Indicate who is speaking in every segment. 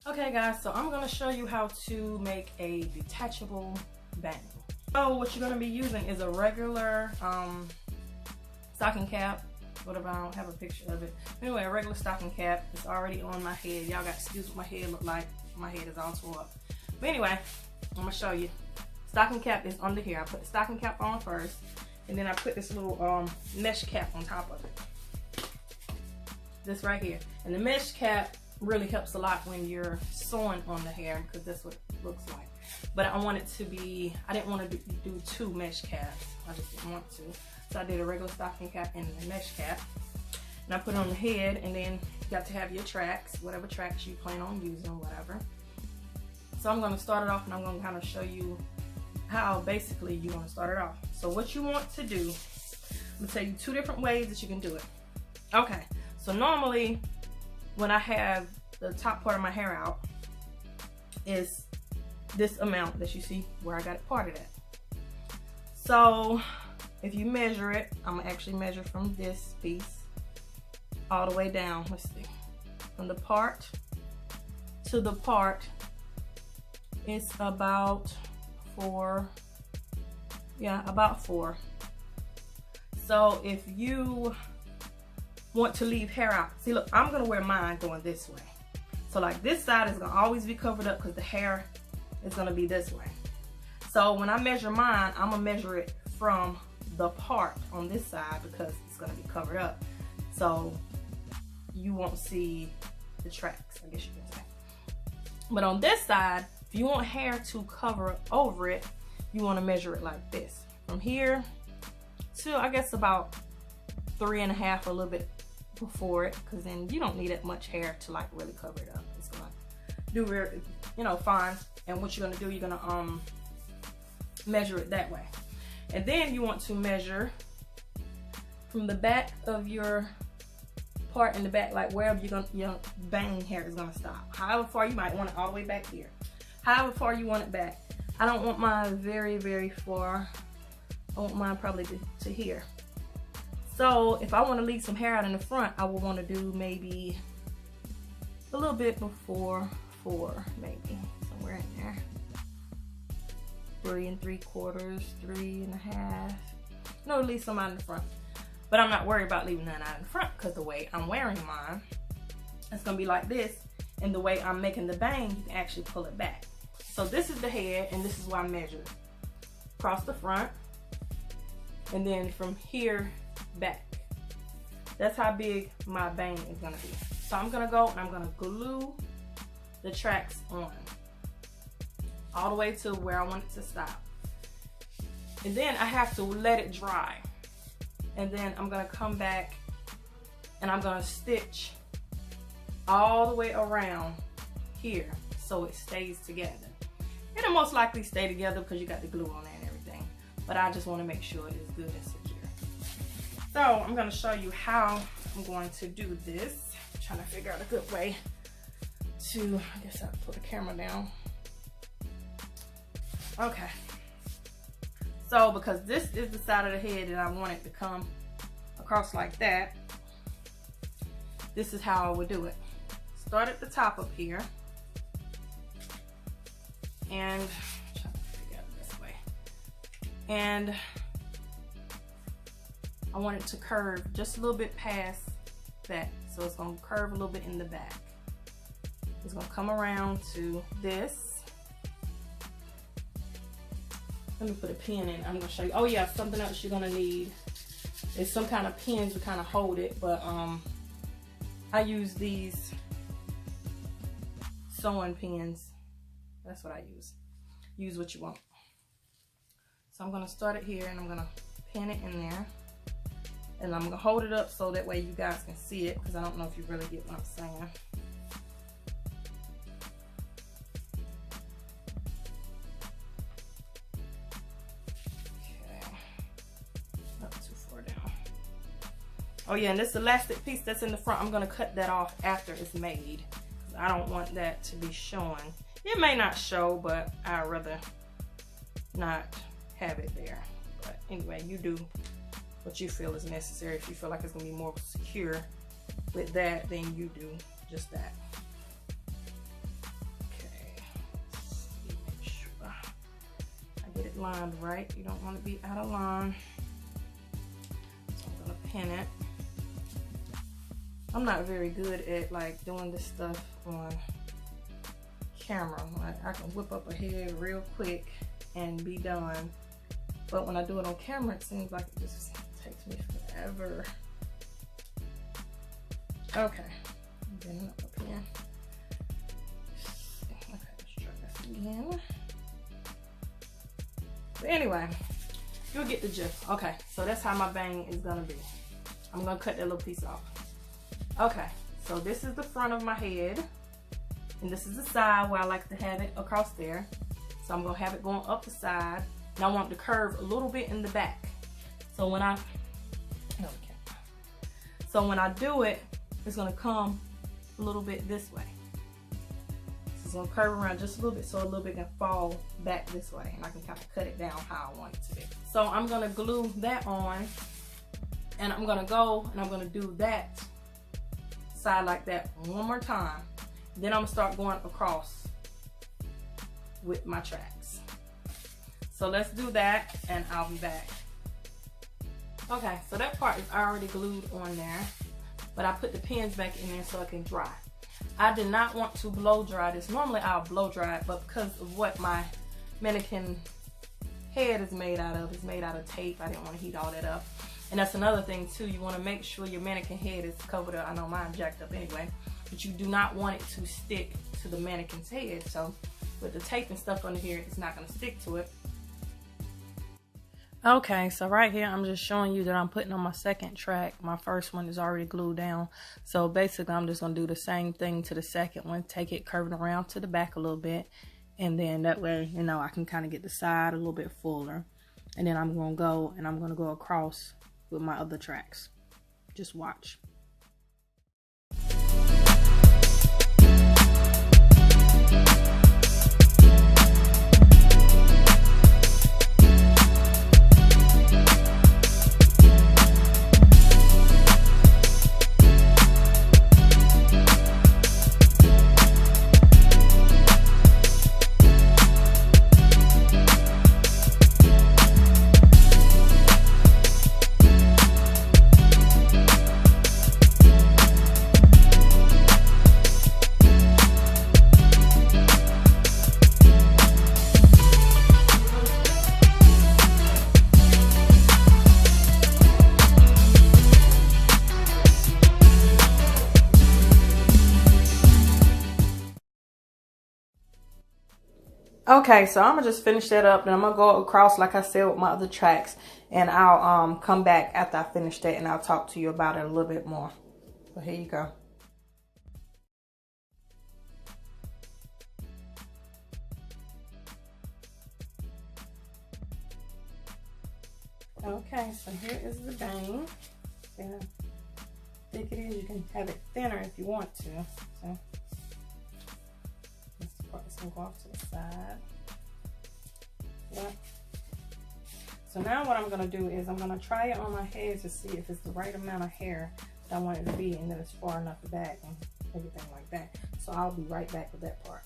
Speaker 1: Okay guys, so I'm gonna show you how to make a detachable bang. So what you're gonna be using is a regular stocking cap. Whatever, I don't have a picture of it. Anyway, a regular stocking cap. It's already on my head. Y'all got to excuse what my head look like. My head is all tore up. But anyway, I'm gonna show you. Stocking cap is under here. I put the stocking cap on first, and then I put this little mesh cap on top of it. This right here. And the mesh cap really helps a lot when you're sewing on the hair, because that's what it looks like. But I want it to be, I didn't want to do two mesh caps. I just didn't want to. So I did a regular stocking cap and a mesh cap. And I put it on the head, and then you got to have your tracks, whatever tracks you plan on using, whatever. So I'm going to start it off, and I'm going to kind of show you how basically you want to start it off. So what you want to do, I'm going to tell you two different ways that you can do it. Okay, so normally when I have the top part of my hair out, is this amount that you see where I got it parted at. So if you measure it, I'm gonna actually measure from this piece all the way down. Let's see, from the part to the part, it's about 4. Yeah, about 4. So if you want to leave hair out, see, look, I'm gonna wear mine going this way. So like this side is gonna always be covered up because the hair is gonna be this way. So when I measure mine, I'm gonna measure it from the part on this side because it's gonna be covered up. So you won't see the tracks, I guess you can say. But on this side, if you want hair to cover over it, you wanna measure it like this. From here to, I guess, about 3.5, a little bit before it, because then you don't need that much hair to like really cover it up. It's gonna do very, you know, fine. And what you're gonna do, you're gonna measure it that way. And then you want to measure from the back of your part in the back, like wherever your bang hair is gonna stop. However far, you might want it all the way back here. However far you want it back. I don't want mine very, very far. I want mine probably to here. So if I want to leave some hair out in the front, I will want to do maybe a little bit before 4, maybe somewhere in there. 3 3/4, 3.5. No, leave some out in the front. But I'm not worried about leaving none out in the front because the way I'm wearing mine, it's gonna be like this. And the way I'm making the bang, you can actually pull it back. So this is the head, and this is where I measured. Across the front, and then from here back. That's how big my bang is gonna be. So I'm gonna go and I'm gonna glue the tracks on all the way to where I want it to stop. And then I have to let it dry. And then I'm gonna come back and I'm gonna stitch all the way around here so it stays together. It'll most likely stay together because you got the glue on there and everything. But I just wanna make sure it is good and secure. So I'm gonna show you how I'm going to do this. I'm trying to figure out a good way to, I guess I'll put the camera down. Okay. So because this is the side of the head that I want it to come across like that, this is how I would do it. Start at the top up here. And I'm trying to figure out this way. And I want it to curve just a little bit past that. So it's gonna curve a little bit in the back. It's gonna come around to this. Let me put a pin in. I'm gonna show you. Oh yeah, something else you're gonna need is some kind of pins to kind of hold it. But I use these sewing pins. That's what I use. Use what you want. So I'm gonna start it here and I'm gonna pin it in there. And I'm gonna hold it up so that way you guys can see it, because I don't know if you really get what I'm saying. Okay, not too far down. Oh yeah, and this elastic piece that's in the front, I'm gonna cut that off after it's made. I don't want that to be showing. It may not show, but I'd rather not have it there. But anyway, you do what you feel is necessary. If you feel like it's gonna be more secure with that, then you do just that. it lined right. You don't want to be out of line. So I'm gonna pin it. I'm not very good at like doing this stuff on camera. Like, I can whip up a head real quick and be done. But when I do it on camera, it seems like it just takes me forever. Okay, then up here. Okay, let's try this again. But anyway, you'll get the gist. Okay, so that's how my bang is gonna be. I'm gonna cut that little piece off. Okay, so this is the front of my head, and this is the side where I like to have it across there. So I'm gonna have it going up the side, and I want to curve a little bit in the back. So when I do it, it's gonna come a little bit this way. So it's gonna curve around just a little bit, so a little bit can fall back this way, and I can kind of cut it down how I want it to be. So I'm gonna glue that on, and I'm gonna go and I'm gonna do that side like that one more time. Then I'm gonna start going across with my tracks. So let's do that, and I'll be back. Okay, so that part is already glued on there, but I put the pins back in there so it can dry. I did not want to blow dry this. Normally I'll blow dry it, but because of what my mannequin head is made out of, it's made out of tape. I didn't want to heat all that up. And that's another thing too, you want to make sure your mannequin head is covered up. I know mine jacked up anyway, but you do not want it to stick to the mannequin's head. So with the tape and stuff under here, it's not going to stick to it. Okay, so right here, I'm just showing you that I'm putting on my second track. My first one is already glued down. So basically, I'm just going to do the same thing to the second one. Take it curving around to the back a little bit. And then that way, you know, I can kind of get the side a little bit fuller. And then I'm going to go and I'm going to go across with my other tracks. Just watch. Okay, so I'm gonna just finish that up, and I'm gonna go across like I said with my other tracks, and I'll come back after I finish that, and I'll talk to you about it a little bit more. So here you go. Okay, so here is the bang. See how thick it is? You can have it thinner if you want to. So this part is gonna go off to the side. Yeah. So now what I'm gonna do is I'm gonna try it on my head to see if it's the right amount of hair that I want it to be, and that it's far enough back and everything like that. So I'll be right back with that part.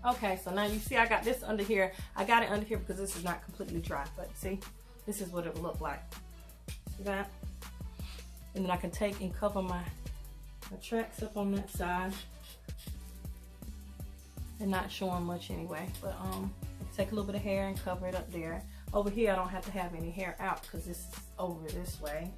Speaker 1: Okay, so now you see I got this under here. I got it under here because this is not completely dry, but see, this is what it will look like. See that? And then I can take and cover my tracks up on that side. They're not showing much anyway, but take a little bit of hair and cover it up there. Over here, I don't have to have any hair out because this is over this way.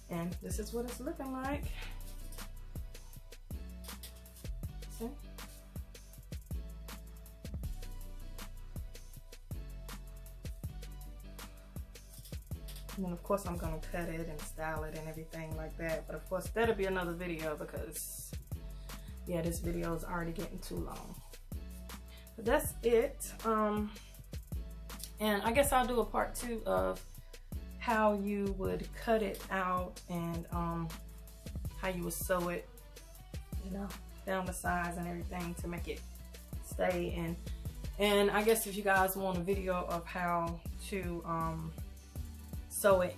Speaker 1: And this is what it's looking like. See? And then of course I'm gonna cut it and style it and everything like that. But of course that'll be another video because yeah, this video is already getting too long. But that's it. And I guess I'll do a part 2 of how you would cut it out and how you would sew it, you know, down the sides and everything to make it stay. And I guess if you guys want a video of how to sew it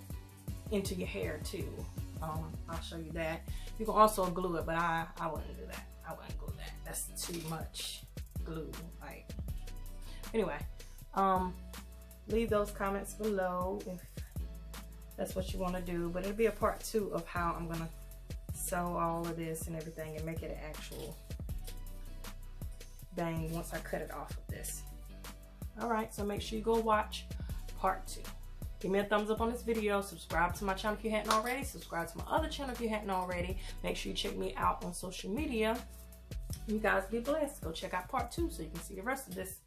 Speaker 1: into your hair too, I'll show you that. You can also glue it, but I wouldn't do that. I wouldn't glue that. That's too much glue. Like, anyway, leave those comments below if that's what you want to do. But it'll be a part 2 of how I'm gonna sew all of this and everything and make it an actual bang once I cut it off of this. Alright, so make sure you go watch part 2. Give me a thumbs up on this video. Subscribe to my channel if you hadn't already. Subscribe to my other channel if you hadn't already. Make sure you check me out on social media. You guys be blessed. Go check out part 2 so you can see the rest of this.